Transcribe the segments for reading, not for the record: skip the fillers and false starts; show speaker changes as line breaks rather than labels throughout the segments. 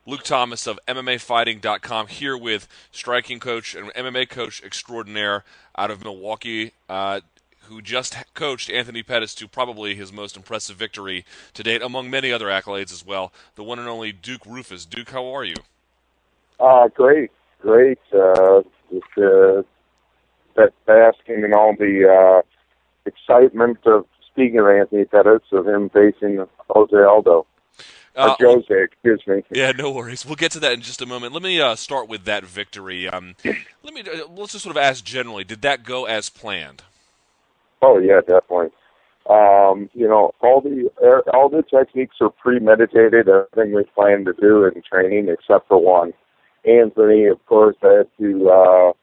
Luke Thomas of MMAfighting.com here with striking coach and MMA coach extraordinaire out of Milwaukee, who just coached Anthony Pettis to probably his most impressive victory to date, among many other accolades as well, the one and only Duke Roufus. Duke, how are you?
Great, great. Just basking in all the excitement of, speaking of Anthony Pettis, of him facing Jose Aldo. Or
Well,
Jose, excuse me.
yeah, no worries. We'll get to that in just a moment. Let me start with that victory. Let's just sort of ask generally: did that go as planned?
Oh yeah, definitely. All the techniques are premeditated. Everything we planned to do in training, except for one. Anthony, of course, had to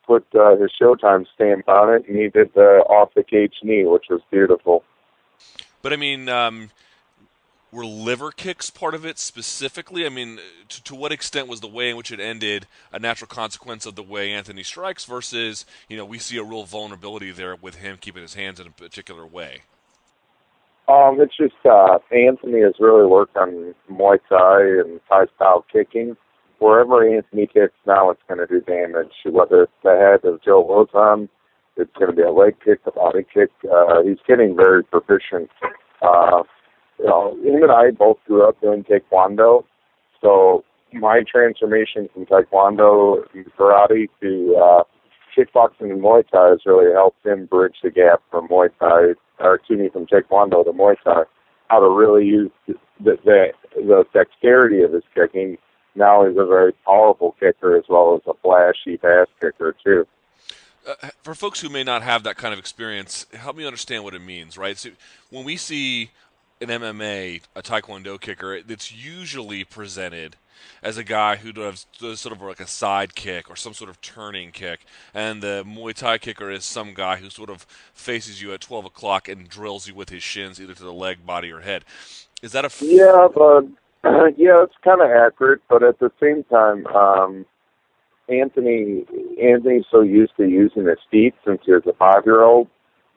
put his Showtime stamp on it, and he did the off the cage knee, which was beautiful.
But I mean, were liver kicks part of it specifically? I mean, to what extent was the way in which it ended a natural consequence of the way Anthony strikes versus, we see a real vulnerability there with him keeping his hands in a particular way?
It's just Anthony has really worked on Muay Thai and Thai style kicking. Wherever Anthony kicks now, it's going to do damage. Whether it's the head of Joe Wilson, it's going to be a leg kick, a body kick. He's getting very proficient. Him and I both grew up doing Taekwondo, so my transformation from Taekwondo and karate to kickboxing and Muay Thai has really helped him bridge the gap from from Taekwondo to Muay Thai. How to really use the dexterity of his kicking. Now he's a very powerful kicker as well as a flashy pass kicker too.
For folks who may not have that kind of experience, help me understand what it means, right? So when we see in MMA a Taekwondo kicker, it's usually presented as a guy who does sort of like a side kick or some sort of turning kick, and the Muay Thai kicker is some guy who sort of faces you at 12 o'clock and drills you with his shins either to the leg, body, or head. Is that a
Yeah, but it's kind of accurate, but at the same time, Anthony's so used to using his feet since he was a 5-year-old.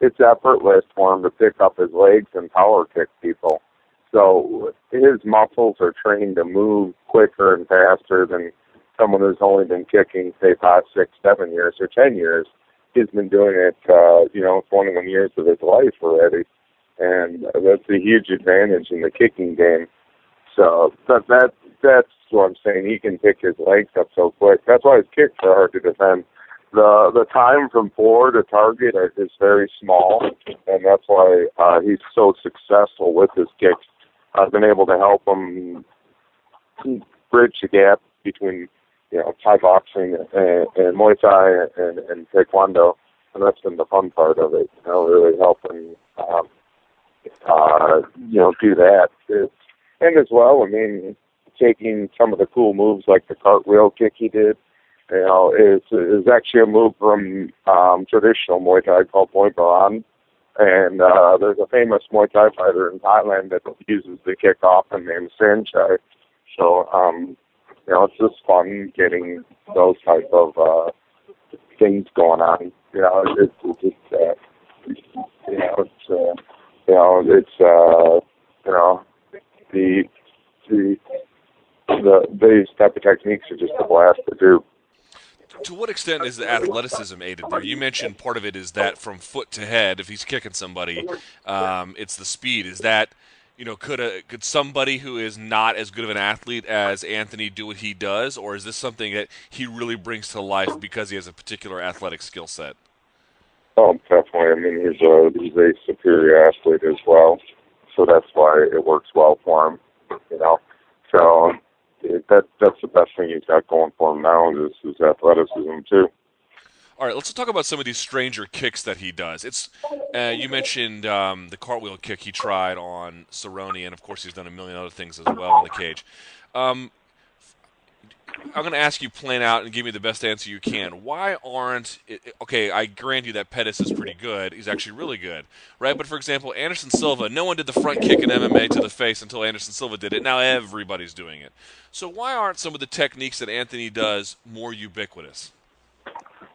It's effortless for him to pick up his legs and power kick people. So his muscles are trained to move quicker and faster than someone who's only been kicking, say, 5, 6, 7 years or 10 years. He's been doing it, 21 years of his life already. And that's a huge advantage in the kicking game. So that's what I'm saying. He can pick his legs up so quick. That's why his kicks are hard to defend. The time from floor to target is very small, and that's why he's so successful with his kicks. I've been able to help him bridge the gap between Thai boxing and Muay Thai and Taekwondo, and that's been the fun part of it. Really helping do that. And as well, I mean, taking some of the cool moves like the cartwheel kick he did, is actually a move from traditional Muay Thai called Muay Baran. And there's a famous Muay Thai fighter in Thailand that uses the kick often named Sanchai. So, it's just fun getting those type of things going on. These type of techniques are just a blast to do.
To what extent is the athleticism aided there? You mentioned part of it is that from foot to head, if he's kicking somebody, it's the speed. Is that, could somebody who is not as good of an athlete as Anthony do what he does, or is this something that he really brings to life because he has a particular athletic skill set?
Oh, definitely. I mean, he's a superior athlete as well, so that's why it works well for him. So that's the best thing he's got going for him now is his athleticism too.
All right, let's talk about some of these stranger kicks that he does. You mentioned the cartwheel kick he tried on Cerrone, and of course he's done a million other things as well in the cage. I'm going to ask you plain out and give me the best answer you can. Why aren't okay? I grant you that Pettis is pretty good. He's actually really good, right? But for example, Anderson Silva, no one did the front kick in MMA to the face until Anderson Silva did it. Now everybody's doing it. So why aren't some of the techniques that Anthony does more ubiquitous?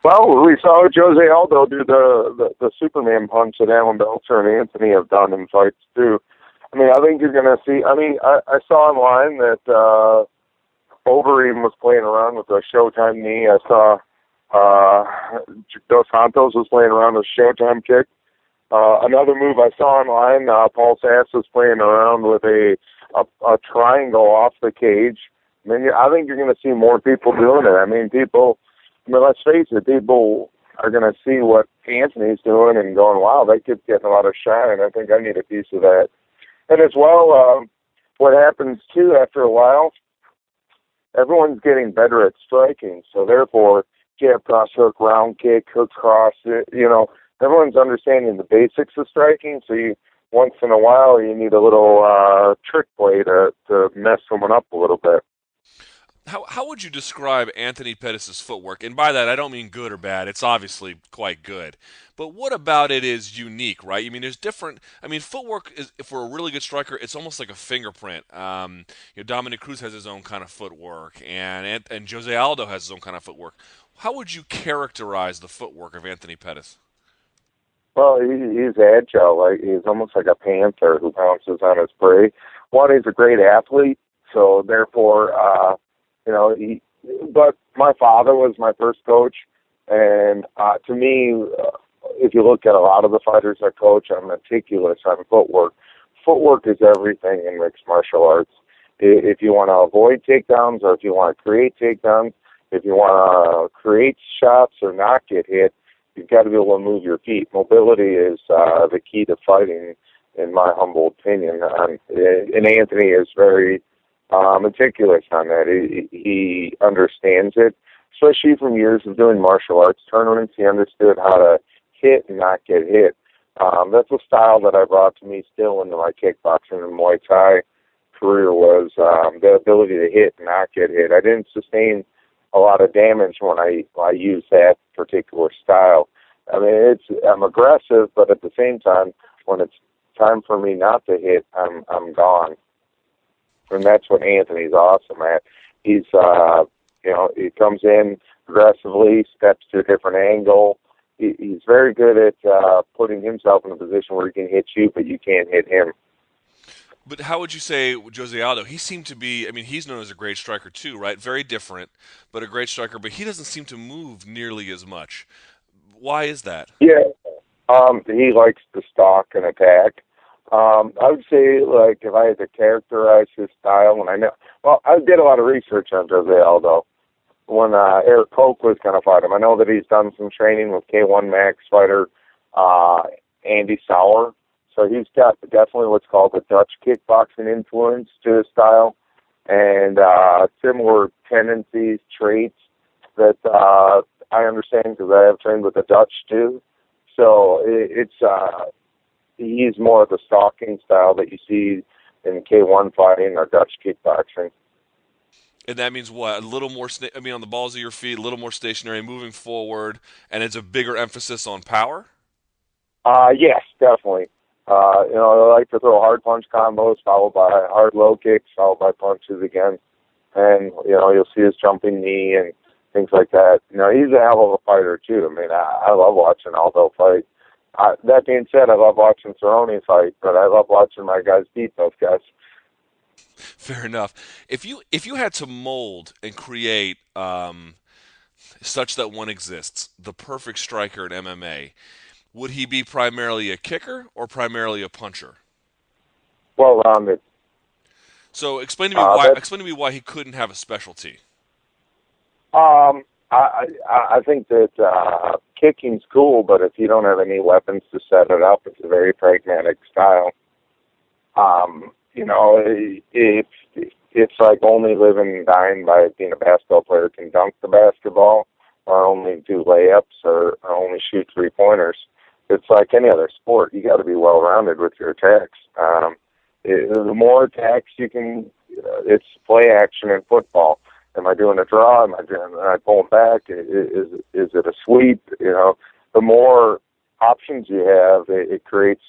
Well, we saw Jose Aldo do the Superman punch that Alan Belcher and Anthony have done in fights too. I mean, I think you're going to see. I mean, I saw online that Overeem was playing around with a Showtime knee. I saw Dos Santos was playing around with a Showtime kick. Another move I saw online, Paul Sass was playing around with a triangle off the cage. I mean, I think you're going to see more people doing it. I mean, let's face it, people are going to see what Anthony's doing and going, wow, that kid's getting a lot of shine. I think I need a piece of that. And as well, what happens, too, after a while, everyone's getting better at striking. So, therefore, jab, cross, hook, round kick, hook, cross, everyone's understanding the basics of striking. So, once in a while, you need a little trick play to mess someone up a little bit.
How would you describe Anthony Pettis' footwork? And by that, I don't mean good or bad. It's obviously quite good. But what about it is unique, right? I mean, there's different. I mean, footwork is, if we're a really good striker, it's almost like a fingerprint. Dominic Cruz has his own kind of footwork, and Jose Aldo has his own kind of footwork. How would you characterize the footwork of Anthony Pettis?
Well, he's agile. He's almost like a panther who pounces on his prey. One, he's a great athlete, so therefore, but my father was my first coach, and to me, if you look at a lot of the fighters I coach, I'm meticulous on footwork. Footwork is everything in mixed martial arts. If you want to avoid takedowns or if you want to create takedowns, if you want to create shots or not get hit, you've got to be able to move your feet. Mobility is the key to fighting, in my humble opinion. And Anthony is very meticulous on that. He understands it, especially from years of doing martial arts tournaments. He understood how to hit and not get hit. That's a style that I brought to me still into my kickboxing and Muay Thai career, was the ability to hit and not get hit. I didn't sustain a lot of damage when I use that particular style. I mean, I'm aggressive, but at the same time, when it's time for me not to hit, I'm gone. And that's what Anthony's awesome at. He's he comes in aggressively, steps to a different angle. He's very good at putting himself in a position where he can hit you, but you can't hit him.
But how would you say Jose Aldo? He seemed to be, I mean, he's known as a great striker too, right? Very different, but a great striker, but he doesn't seem to move nearly as much. Why is that?
Yeah, he likes to stalk and attack. I would say, like, if I had to characterize his style, I did a lot of research on Jose Aldo when Eric Koch was going to fight him. I know that he's done some training with K1 Max fighter Andy Sauer. So he's got definitely what's called the Dutch kickboxing influence to his style, and similar tendencies, traits that I understand because I have trained with the Dutch too. So he's more of the stalking style that you see in K1 fighting or Dutch kickboxing.
And that means what? A little more, on the balls of your feet, a little more stationary, moving forward, and it's a bigger emphasis on power?
Yes, definitely. I like to throw hard punch combos followed by hard low kicks, followed by punches again. And, you'll see his jumping knee and things like that. He's a hell of a fighter, too. I mean, I love watching Aldo fight. That being said, I love watching Cerrone fight, but I love watching my guys beat those guys.
Fair enough. If you had to mold and create such that one exists, the perfect striker in MMA, would he be primarily a kicker or primarily a puncher?
Well-rounded.
So explain to me why. Explain to me why he couldn't have a specialty.
I think that kicking's cool, but if you don't have any weapons to set it up, it's a very pragmatic style. It's like only living and dying by being a basketball player can dunk the basketball, or only do layups, or only shoot three-pointers. It's like any other sport. You got to be well-rounded with your attacks. The more attacks you can, it's play action in football. Am I doing a draw? Am I pulling back? Is it a sweep? The more options you have, it creates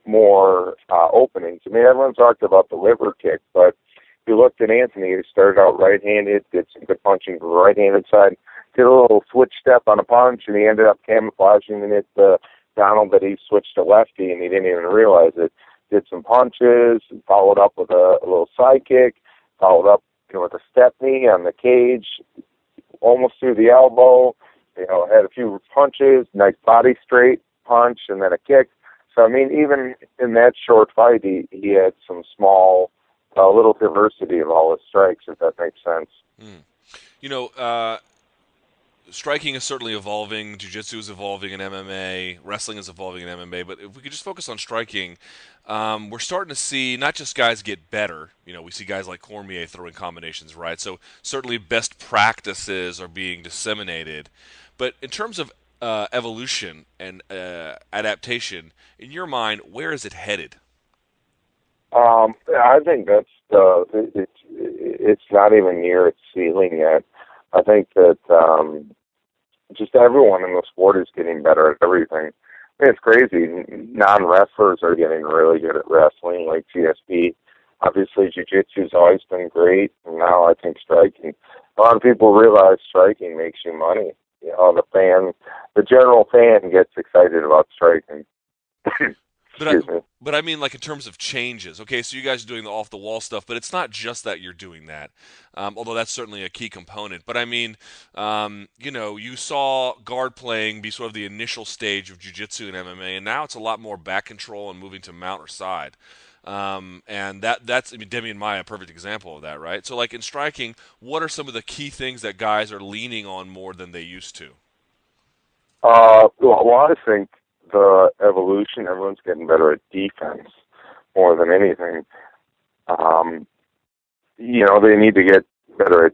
more openings. I mean, everyone's talked about the liver kick, but if you looked at Anthony, he started out right-handed, did some good punching to the right-handed side, did a little switch step on a punch, and he ended up camouflaging and hit Donald that he switched to lefty, and he didn't even realize it. Did some punches, and followed up with a little side kick, followed up with a step knee on the cage, almost through the elbow. Had a few punches, nice body straight punch, and then a kick. So, I mean, even in that short fight, he had some small, little diversity of all his strikes, if that makes sense.
Mm. You know, striking is certainly evolving. Jiu-jitsu is evolving in MMA. Wrestling is evolving in MMA. But if we could just focus on striking, we're starting to see not just guys get better. We see guys like Cormier throwing combinations, right? So certainly best practices are being disseminated. But in terms of evolution and adaptation, in your mind, where is it headed?
I think it's not even near its ceiling yet. I think that just everyone in the sport is getting better at everything. I mean, it's crazy. Non-wrestlers are getting really good at wrestling, like GSP. Obviously, jiu-jitsu's always been great, and now I think striking. A lot of people realize striking makes you money. The general fan gets excited about striking. Excuse me.
But I mean, like in terms of changes. Okay, so you guys are doing the off the wall stuff, but it's not just that you're doing that, although that's certainly a key component. But I mean, you saw guard playing be sort of the initial stage of jiu-jitsu and MMA, and now it's a lot more back control and moving to mount or side. And that's I mean, Demi and Maya, a perfect example of that, right? So like in striking, what are some of the key things that guys are leaning on more than they used to?
Well, I think the evolution, everyone's getting better at defense more than anything. They need to get better at,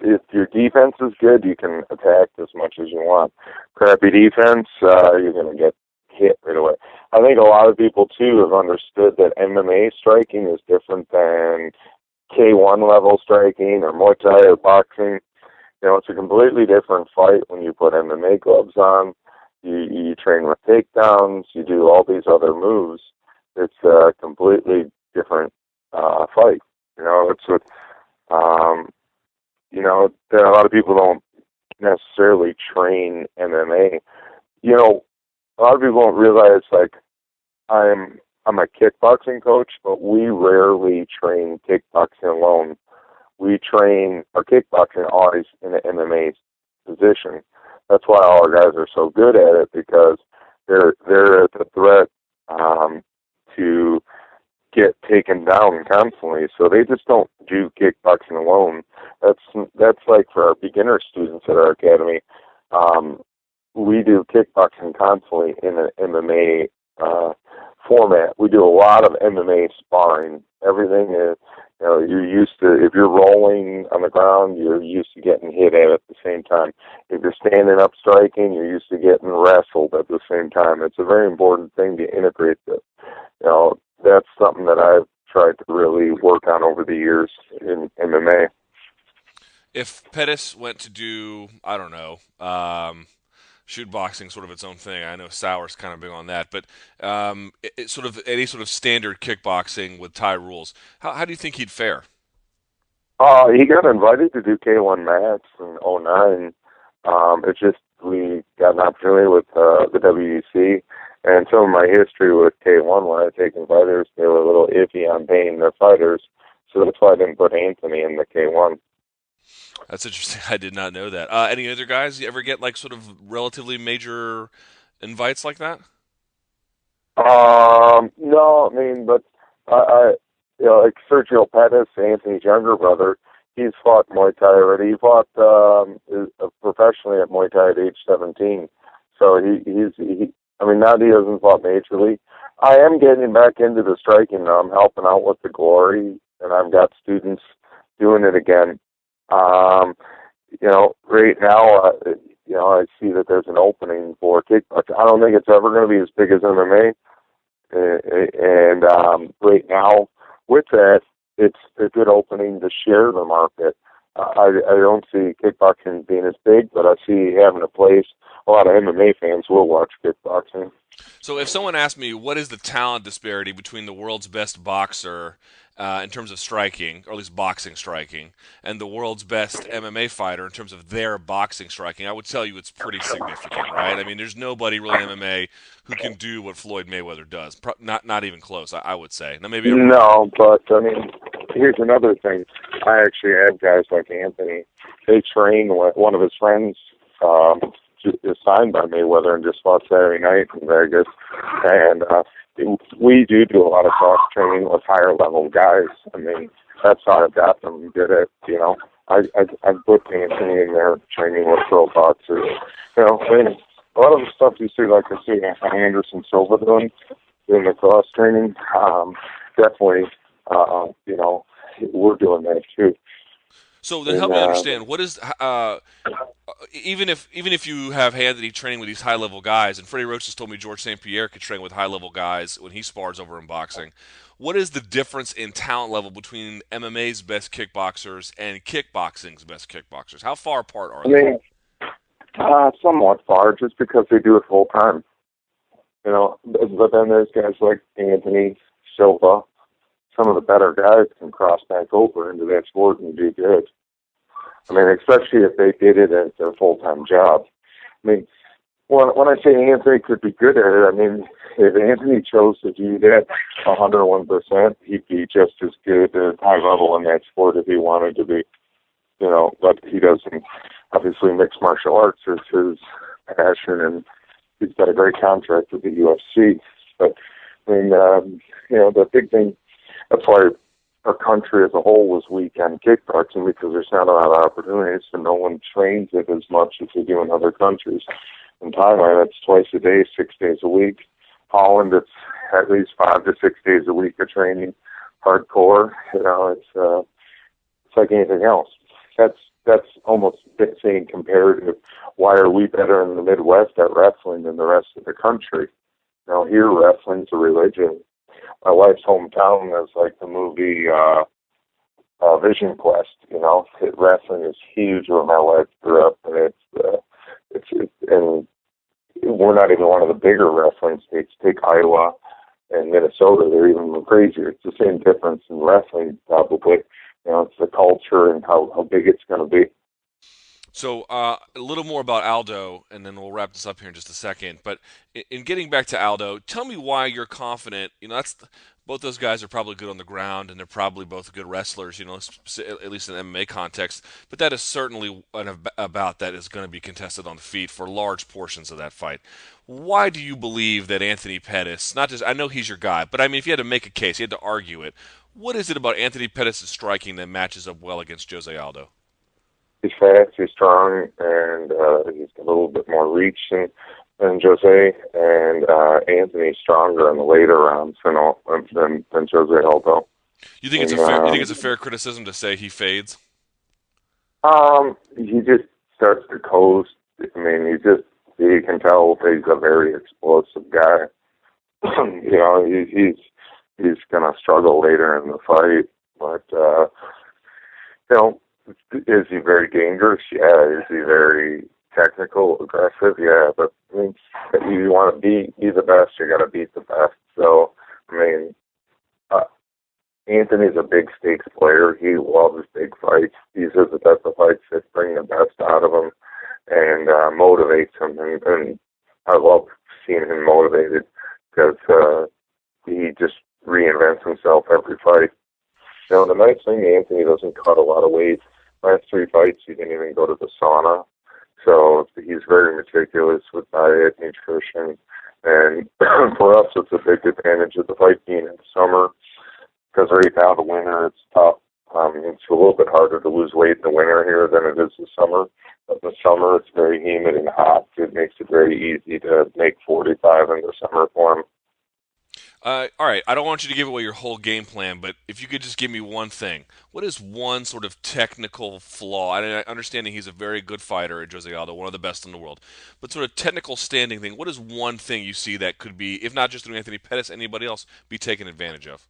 if your defense is good, you can attack as much as you want. Crappy defense, you're going to get hit right away. I think a lot of people, too, have understood that MMA striking is different than K1 level striking or Muay Thai or boxing. It's a completely different fight when you put MMA gloves on. You train with takedowns. You do all these other moves. It's a completely different fight. That a lot of people don't necessarily train MMA. A lot of people don't realize, like, I'm a kickboxing coach, but we rarely train kickboxing alone. We train our kickboxing always in an MMA position. That's why all our guys are so good at it, because they're at the threat to get taken down constantly. So they just don't do kickboxing alone. That's like for our beginner students at our academy. We do kickboxing constantly in an MMA format. We do a lot of MMA sparring. Everything is, you're used to, if you're rolling on the ground, you're used to getting hit at the same time. If you're standing up striking, you're used to getting wrestled at the same time. It's a very important thing to integrate this. That's something that I've tried to really work on over the years in MMA.
If Pettis went to do, I don't know, shoot boxing, sort of its own thing. I know Sauer's kind of big on that, but sort of any sort of standard kickboxing with Thai rules. How do you think he'd fare?
He got invited to do K1 match in '09. It's just we got an opportunity with the WEC, and some of my history with K1 when I taken fighters, they were a little iffy on paying their fighters, so that's why I didn't put Anthony in the K1.
That's interesting. I did not know that. Any other guys you ever get like sort of relatively major invites like that?
No, I mean, but like Sergio Pettis, Anthony's younger brother, he's fought Muay Thai already. He fought professionally at Muay Thai at age 17. So I mean, now he hasn't fought majorly. I am getting back into the striking now. I'm helping out with the Glory, and I've got students doing it again. Right now, I see that there's an opening for kickboxing. I don't think it's ever going to be as big as MMA. And right now, with that, it's a good opening to share the market. I don't see kickboxing being as big, but I see having a place. A lot of MMA fans will watch kickboxing.
So if someone asked me what is the talent disparity between the world's best boxer in terms of striking, or at least boxing striking, and the world's best MMA fighter in terms of their boxing striking, I would tell you it's pretty significant, right? I mean, there's nobody really in MMA who can do what Floyd Mayweather does. Not even close, I would say. Now maybe
no, but I mean, here's another thing. I actually had guys like Anthony. They train with one of his friends. Is signed by Mayweather and just fought Saturday night in Vegas, and we do a lot of cross training with higher level guys. I mean, that's how I got them good at. I've put Anthony in there training with pro boxers. I mean, a lot of the stuff you see, like I see Anderson Silva doing the cross training, definitely, we're doing that too.
So then, help me understand what is even if you have Anthony training with these high level guys, and Freddie Roach has told me George St. Pierre could train with high level guys when he spars over in boxing. What is the difference in talent level between MMA's best kickboxers and kickboxing's best kickboxers? How far apart are they?
I mean, somewhat far, just because they do it full time. But then there's guys like Anthony Silva. Some of the better guys can cross back over into that sport and do good. I mean, especially if they did it as their full-time job. I mean, when I say Anthony could be good at it, I mean, if Anthony chose to do that 101%, he'd be just as good at high level in that sport if he wanted to be. But he doesn't. Obviously, mixed martial arts is his passion, and he's got a great contract with the UFC. But, I mean, the big thing, that's why our country as a whole was weak on kickboxing, because there's not a lot of opportunities, and no one trains it as much as they do in other countries. In Thailand, it's twice a day, 6 days a week. Holland, it's at least 5 to 6 days a week of training, hardcore. It's like anything else. That's almost saying comparative. Why are we better in the Midwest at wrestling than the rest of the country? Here wrestling's a religion. My wife's hometown is like the movie Vision Quest. Wrestling is huge where my wife grew up, and and we're not even one of the bigger wrestling states. Take Iowa and Minnesota; they're even crazier. It's the same difference in wrestling, probably. It's the culture and how big it's going to be.
So a little more about Aldo, and then we'll wrap this up here in just a second. But in getting back to Aldo, tell me why you're confident. Both those guys are probably good on the ground, and they're probably both good wrestlers. At least in the MMA context. But that is certainly a bout that is going to be contested on the feet for large portions of that fight. Why do you believe that Anthony Pettis? Not just I know he's your guy, but I mean, if you had to make a case, you had to argue it. What is it about Anthony Pettis' striking that matches up well against Jose Aldo?
He's fast, he's strong, and he's a little bit more reach than Jose. And Anthony's stronger in the later rounds than Jose Aldo.
You think it's a fair criticism to say he fades?
He just starts to coast. I mean, you can tell he's a very explosive guy. He's gonna struggle later in the fight, but is he very dangerous? Yeah. Is he very technical, aggressive? Yeah. But I mean, if you want to be the best, you got to beat the best. So I mean, Anthony's a big stakes player. He loves big fights. These are the type of fights that bring the best out of him and motivates him. And I love seeing him motivated because he just reinvents himself every fight. The nice thing, Anthony doesn't cut a lot of weight. Last 3 fights, he didn't even go to the sauna. So he's very meticulous with diet, nutrition. And for us, it's a big advantage of the fight being in the summer, because right now, the winter, it's tough. It's a little bit harder to lose weight in the winter here than it is the summer. But in the summer, it's very humid and hot. It makes it very easy to make 45 in the summer for him.
All right, I don't want you to give away your whole game plan, but if you could just give me one thing. What is one sort of technical flaw? I understanding he's a very good fighter, Jose Aldo, one of the best in the world. But sort of technical standing thing, what is one thing you see that could be, if not just through Anthony Pettis, anybody else, be taken advantage of?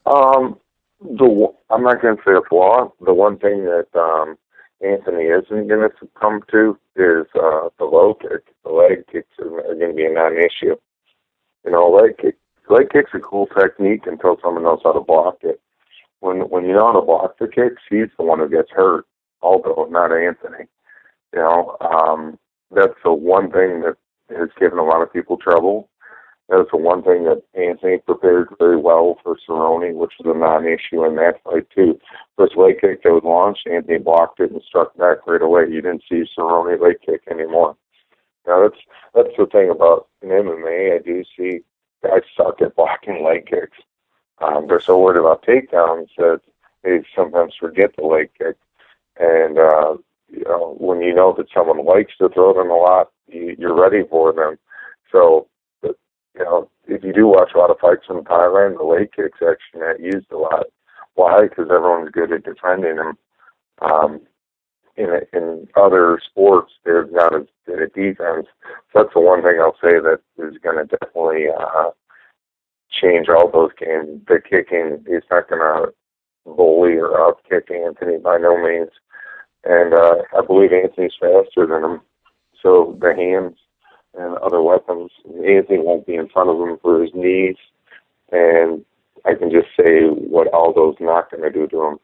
I'm not going to say a flaw. The one thing that Anthony isn't going to succumb to is the low kick. The leg kicks are going to be a non-issue. Leg kick's a cool technique until someone knows how to block it. When you know how to block the kicks, he's the one who gets hurt, Aldo, not Anthony. That's the one thing that has given a lot of people trouble. That's the one thing that Anthony prepared very well for Cerrone, which was a non-issue in that fight too. First leg kick that was launched, Anthony blocked it and struck back right away. You didn't see Cerrone leg kick anymore. Now that's the thing about in MMA. I do see guys suck at blocking leg kicks. They're so worried about takedowns that they sometimes forget the leg kick. And when you know that someone likes to throw them a lot, you're ready for them. So, if you do watch a lot of fights from Thailand, the leg kicks actually not used a lot. Why? Because everyone's good at defending them. Um, in other sports, they're not as good at defense. So that's the one thing I'll say that is going to definitely change all those games. The kicking, he's not going to bully or out-kick Anthony by no means. And I believe Anthony's faster than him. So the hands and other weapons, Anthony won't be in front of him for his knees. And I can just say what Aldo's not going to do to him.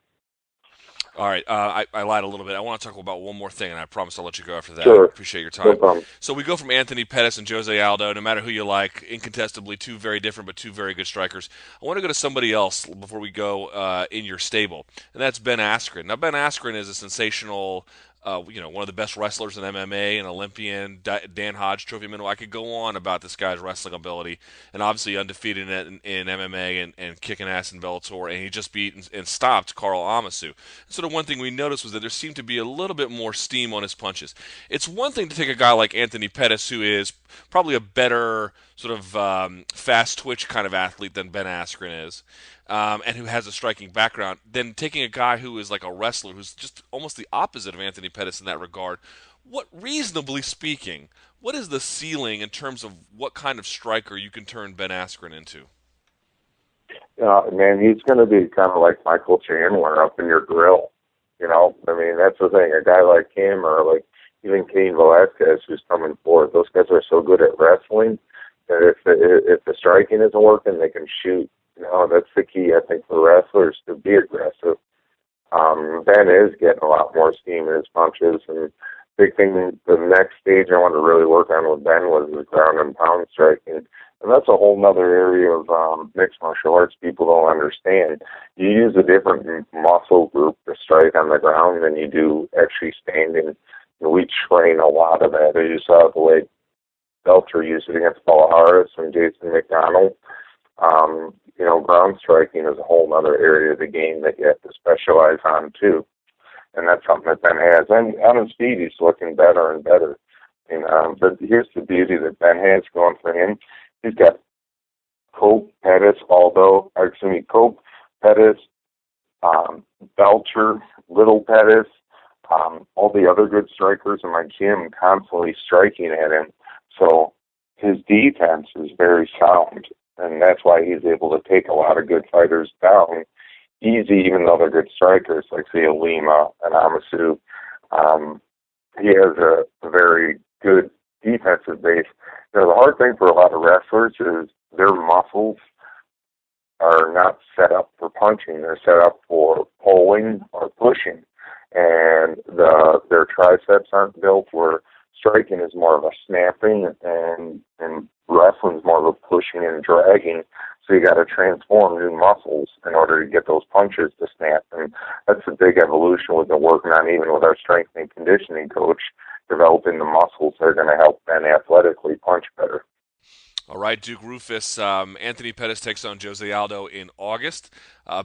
All right, I lied a little bit. I want to talk about one more thing, and I promise I'll let you go after that.
Sure.
Appreciate your
No
time.
problem.
So we go from Anthony Pettis and Jose Aldo, no matter who you like, incontestably two very different but two very good strikers. I want to go to somebody else before we go in your stable, and that's Ben Askren. Now, Ben Askren is a sensational one of the best wrestlers in MMA, an Olympian, Dan Hodge Trophy medal. I could go on about this guy's wrestling ability, and obviously undefeated in MMA and kicking ass in Bellator, and he just beat and stopped Carl Amasu. So the one thing we noticed was that there seemed to be a little bit more steam on his punches. It's one thing to take a guy like Anthony Pettis, who is probably a better sort of fast twitch kind of athlete than Ben Askren is, and who has a striking background, then taking a guy who is like a wrestler who's just almost the opposite of Anthony Pettis in that regard. What, reasonably speaking, what is the ceiling in terms of what kind of striker you can turn Ben Askren into?
Man, he's going to be kind of like Michael Chandler up in your grill. I mean, that's the thing. A guy like him or like even Cain Velasquez who's coming forward, those guys are so good at wrestling that if the striking isn't working, they can shoot. That's the key, I think, for wrestlers to be aggressive. Ben is getting a lot more steam in his punches, and big thing, the next stage I want to really work on with Ben was his ground and pound striking. And that's a whole other area of mixed martial arts people don't understand. You use a different muscle group to strike on the ground than you do actually standing. And we train a lot of that. As you saw the way Belcher used it against Paul Harris and Jason McDonald. Ground striking is a whole other area of the game that you have to specialize on too. And that's something that Ben has. And on his feet, he's looking better and better. But here's the beauty that Ben has going for him. He's got Cope, Pettis, Belcher, Little Pettis, all the other good strikers in my gym constantly striking at him. So his defense is very sound. And that's why he's able to take a lot of good fighters down easy, even though they're good strikers, like, say, Lima and Amasu. He has a very good defensive base. The hard thing for a lot of wrestlers is their muscles are not set up for punching. They're set up for pulling or pushing. And their triceps aren't built where striking is more of a snapping and wrestling's more of a pushing and dragging. So you got to transform new muscles in order to get those punches to snap. And that's a big evolution we've been working on, even with our strength and conditioning coach, developing the muscles that are going to help Ben athletically punch better.
All right, Duke Roufus. Anthony Pettis takes on Jose Aldo in August.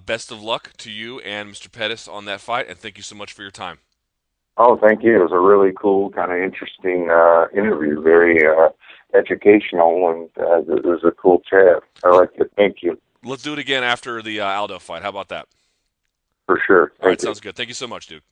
Best of luck to you and Mr. Pettis on that fight, and thank you so much for your time.
Oh, thank you. It was a really cool, kind of interesting interview, very educational, and it was a cool chat. I liked it. Thank you.
Let's do it again after the Aldo fight. How about that?
For sure.
All right,
Thank you.
sounds good. Thank you so much, Duke.